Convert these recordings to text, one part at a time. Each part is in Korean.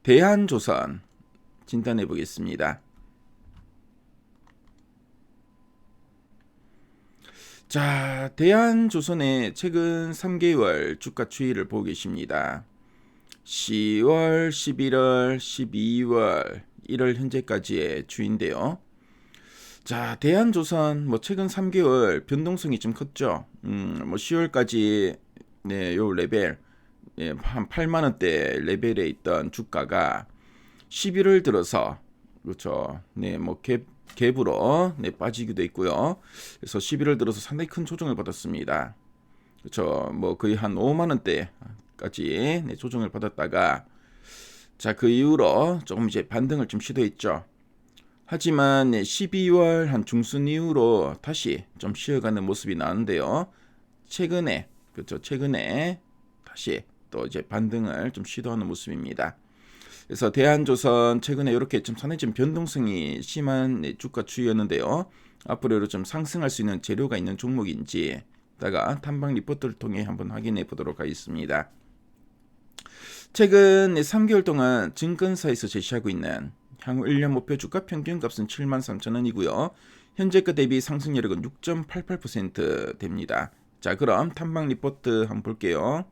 대한조선 진단해 보겠습니다. 자, 대한조선의 최근 3개월 주가 추이를 보고 계십니다. 10월, 11월, 12월, 1월 현재까지의 추인데요. 자, 대한조선 최근 3개월 변동성이 좀 컸죠. 10월까지 요 레벨 한 8만 원대 레벨에 있던 주가가 11월 들어서 그렇죠. 갭으로 빠지기도 했고요. 그래서 11월 들어서 상당히 큰 조정을 받았습니다. 그렇죠. 거의 한 5만 원대까지 조정을 받았다가 자, 그 이후로 조금 이제 반등을 좀 시도했죠. 하지만 12월 한 중순 이후로 다시 좀 쉬어가는 모습이 나는데요. 최근에 그렇죠. 최근에 다시 또 이제 반등을 좀 시도하는 모습입니다. 그래서 대한조선 최근에 이렇게 좀 상당히 좀 변동성이 심한 주가 추이였는데요. 앞으로 좀 상승할 수 있는 재료가 있는 종목인지 다가 탐방 리포트를 통해 한번 확인해 보도록 하겠습니다. 최근 3개월 동안 증권사에서 제시하고 있는 향후 1년 목표 주가 평균값은 73,000원이고요. 현재가 대비 상승률은 6.88% 됩니다. 자, 그럼 탐방 리포트 한번 볼게요.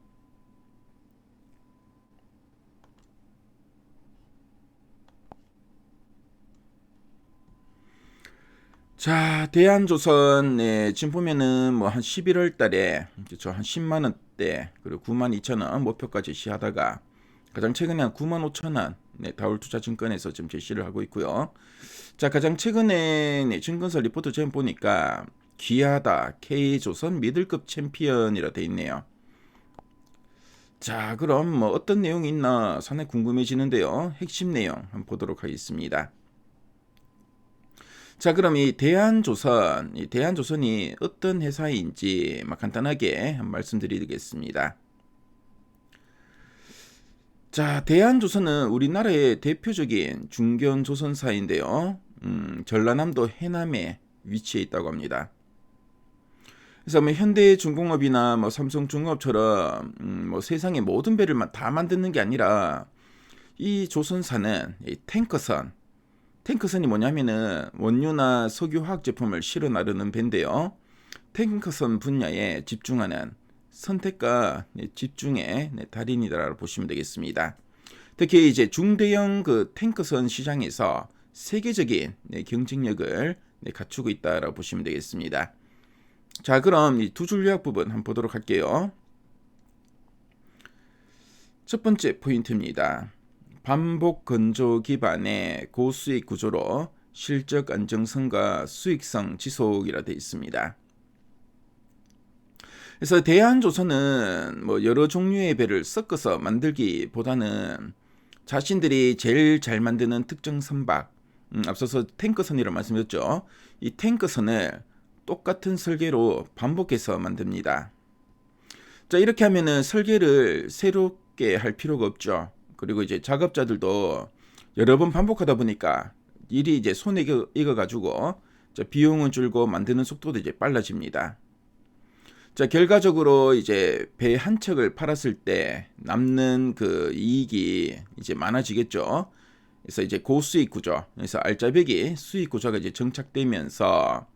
자, 대한조선 지금 보면은 한 11월 달에 그렇죠. 한 10만 원대 그리고 92,000원 목표까지 제시하다가 가장 최근에 한 95,000원 다울투자증권에서 지금 제시를 하고 있고요. 자, 가장 최근에 증권사 리포트 좀 보니까 기아다 K조선 미들급 챔피언이라 돼 있네요. 자, 그럼 어떤 내용이 있나 상당히 궁금해지는데요. 핵심 내용 한번 보도록 하겠습니다. 자, 그럼 이 대한조선이 어떤 회사인지 간단하게 말씀드리겠습니다. 자, 대한조선은 우리나라의 대표적인 중견조선사인데요. 전라남도 해남에 위치해 있다고 합니다. 그래서 현대중공업이나 삼성중공업처럼 세상의 모든 배를 다 만드는 게 아니라 이 조선사는 이 탱커선이 뭐냐면은 원유나 석유 화학 제품을 실어 나르는 배인데요. 탱커선 분야에 집중하는 선택과 집중의 달인이다라고 보시면 되겠습니다. 특히 이제 중대형 그 탱커선 시장에서 세계적인 경쟁력을 갖추고 있다라고 보시면 되겠습니다. 자, 그럼 이 두 줄 요약 부분 한번 보도록 할게요. 첫 번째 포인트입니다. 반복 건조 기반의 고수익 구조로 실적 안정성과 수익성 지속이라 되어 있습니다. 그래서 대한조선은 여러 종류의 배를 섞어서 만들기보다는 자신들이 제일 잘 만드는 특정 선박, 앞서서 탱커선이라고 말씀드렸죠. 이 탱커선을 똑같은 설계로 반복해서 만듭니다. 자, 이렇게 하면은 설계를 새롭게 할 필요가 없죠. 그리고 이제 작업자들도 여러 번 반복하다 보니까 일이 이제 손에 익어가지고 비용은 줄고 만드는 속도도 이제 빨라집니다. 자, 결과적으로 이제 배 한 척을 팔았을 때 남는 그 이익이 이제 많아지겠죠. 그래서 이제 고수익 구조, 그래서 알짜배기 수익 구조가 이제 정착되면서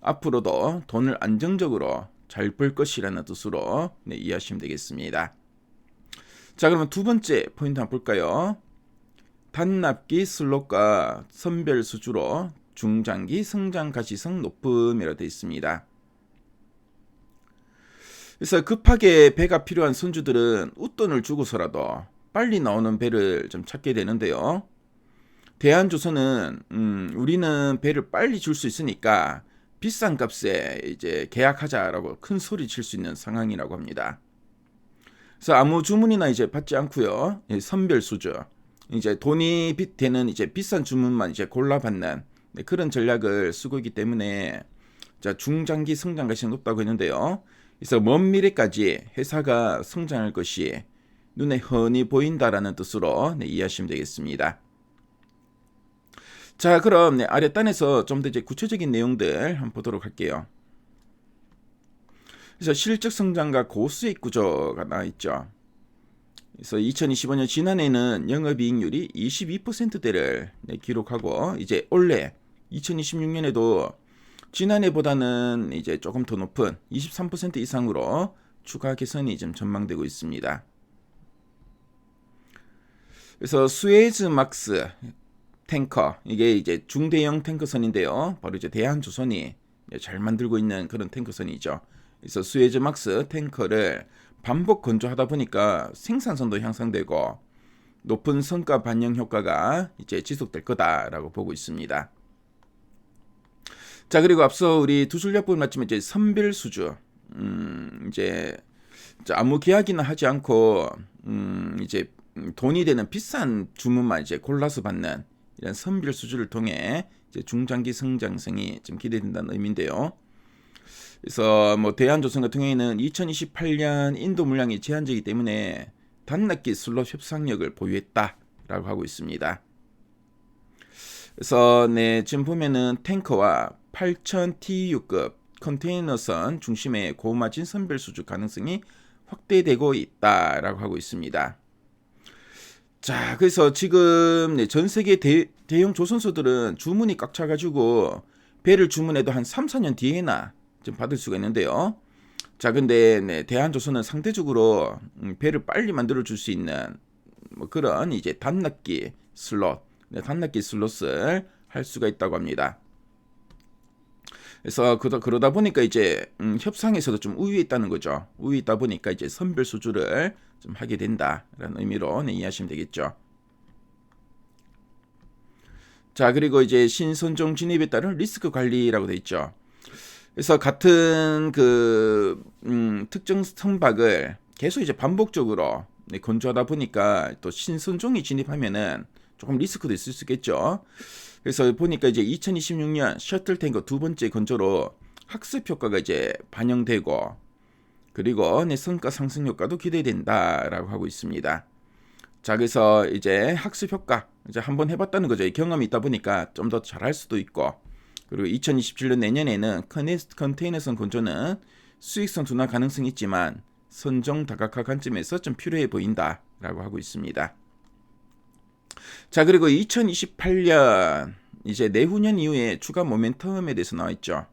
앞으로도 돈을 안정적으로 잘 벌 것이라는 뜻으로 이해하시면 되겠습니다. 자, 그러면 두 번째 포인트 한번 볼까요? 단납기 슬롯과 선별 수주로 중장기 성장 가시성 높음이라 되어 있습니다. 그래서 급하게 배가 필요한 선주들은 웃돈을 주고서라도 빨리 나오는 배를 좀 찾게 되는데요. 대한조선은 우리는 배를 빨리 줄 수 있으니까 비싼 값에 이제 계약하자라고 큰 소리 칠 수 있는 상황이라고 합니다. 그래서 아무 주문이나 이제 받지 않고요. 선별 수주. 이제 돈이 되는 이제 비싼 주문만 이제 골라받는 그런 전략을 쓰고 있기 때문에 자, 중장기 성장 가시는 높다고 했는데요. 그래서 먼 미래까지 회사가 성장할 것이 눈에 훤히 보인다라는 뜻으로 이해하시면 되겠습니다. 자, 그럼 아랫단에서 좀 더 이제 구체적인 내용들 한번 보도록 할게요. 그래서 실적 성장과 고수익 구조가 나와 있죠. 그래서 2025년 지난해는 영업이익률이 22%대를 기록하고 이제 올해 2026년에도 지난해보다는 이제 조금 더 높은 23% 이상으로 추가 개선이 좀 전망되고 있습니다. 그래서 스웨즈 막스 탱커, 이게 이제 중대형 탱커선인데요. 바로 이제 대한조선이 잘 만들고 있는 그런 탱커선이죠. 그래서 스웨즈 막스 탱커를 반복 건조하다 보니까 생산성도 향상되고 높은 성과 반영 효과가 이제 지속될 거다라고 보고 있습니다. 자, 그리고 앞서 우리 두술약분 마치면 이제 선별 수주, 이제 아무 계약이나 하지 않고 이제 돈이 되는 비싼 주문만 이제 골라서 받는 이런 선별 수주를 통해 이제 중장기 성장성이 좀 기대된다는 의미인데요. 그래서 뭐 대한조선 같은 경우에는 2028년 인도 물량이 제한적이기 때문에 단락기 슬롯 협상력을 보유했다라고 하고 있습니다. 그래서 네, 지금 보면은 탱커와 8000 TEU급 컨테이너선 중심의 고마진 선별 수주 가능성이 확대되고 있다라고 하고 있습니다. 자, 그래서 지금 네, 전 세계 대형 조선소들은 주문이 꽉 차가지고 배를 주문해도 한 3, 4년 뒤에나 좀 받을 수가 있는데요. 자, 근데 네, 대한조선은 상대적으로 배를 빨리 만들어 줄 수 있는 뭐 그런 이제 단락기 슬롯, 네, 단락기 슬롯을 할 수가 있다고 합니다. 그래서 그러다 보니까 이제 협상에서도 좀 우위에 있다는 거죠. 우위에 있다 보니까 이제 선별 수주를 좀 하게 된다라는 의미로 네, 이해하시면 되겠죠. 자, 그리고 이제 신선종 진입에 따른 리스크 관리라고 돼 있죠. 그래서 같은 그 특정 선박을 계속 이제 반복적으로 네, 건조하다 보니까 또 신선종이 진입하면은 조금 리스크도 있을 수 있겠죠. 그래서 보니까 이제 2026년 셔틀 탱커 두 번째 건조로 학습 효과가 이제 반영되고 그리고 네, 성과 상승 효과도 기대된다라고 하고 있습니다. 자, 그래서 이제 학습 효과 이제 한번 해봤다는 거죠. 경험이 있다 보니까 좀 더 잘할 수도 있고 그리고 2027년 내년에는 컨테이너선 건조는 수익성 둔화 가능성이 있지만 선정 다각화 관점에서 좀 필요해 보인다라고 하고 있습니다. 자, 그리고 2028년 이제 내후년 이후에 추가 모멘텀에 대해서 나와 있죠.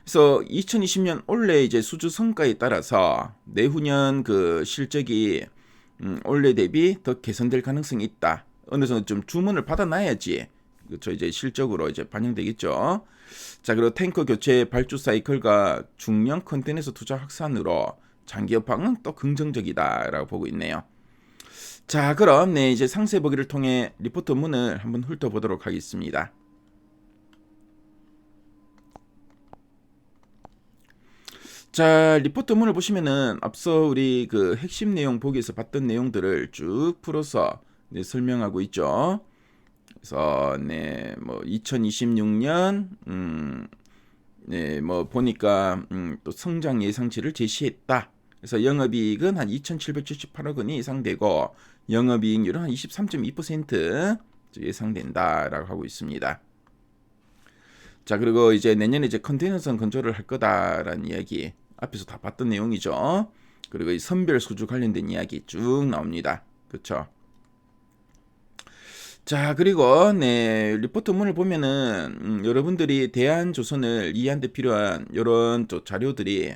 그래서 2020년 올해 이제 수주 성과에 따라서 내후년 그 실적이 올해 대비 더 개선될 가능성이 있다. 어느 정도 좀 주문을 받아놔야지 그렇죠. 이제 실적으로 이제 반영되겠죠. 자, 그리고 탱커 교체 발주 사이클과 중형 컨테이너 투자 확산으로 장기 여파는 또 긍정적이다라고 보고 있네요. 자, 그럼 네, 이제 상세 보기를 통해 리포트 문을 한번 훑어보도록 하겠습니다. 자, 리포트 문을 보시면은 앞서 우리 그 핵심 내용 보기에서 봤던 내용들을 쭉 풀어서 네, 설명하고 있죠. 그래서 네, 뭐 2026년 네, 뭐 보니까 또 성장 예상치를 제시했다. 그래서 영업이익은 한 2,778억 원이 예상되고 영업이익률은 한 23.2% 예상된다라고 하고 있습니다. 자, 그리고 이제 내년에 이제 컨테이너선 건조를 할 거다라는 이야기 앞에서 다 봤던 내용이죠. 그리고 이 선별 수주 관련된 이야기 쭉 나옵니다. 그렇죠? 자, 그리고 네, 리포트문을 보면은 여러분들이 대한조선을 이해하는 데 필요한 이런 또 자료들이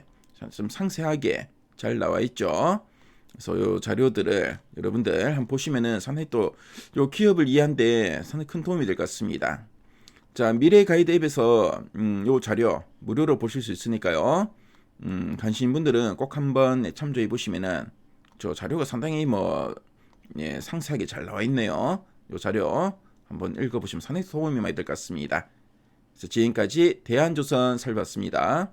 좀 상세하게 잘 나와 있죠. 그래서 이 자료들을 여러분들 한번 보시면은 상당히 또 이 기업을 이해하는 데 상당히 큰 도움이 될 것 같습니다. 자, 미래 가이드 앱에서 이 자료 무료로 보실 수 있으니까요. 관심 분들은 꼭 한번 참조해 보시면은 저 자료가 상당히 뭐 예, 상세하게 잘 나와 있네요. 이 자료 한번 읽어보시면 상당히 도움이 많이 될 것 같습니다. 그래서 지금까지 대한조선 살펴봤습니다.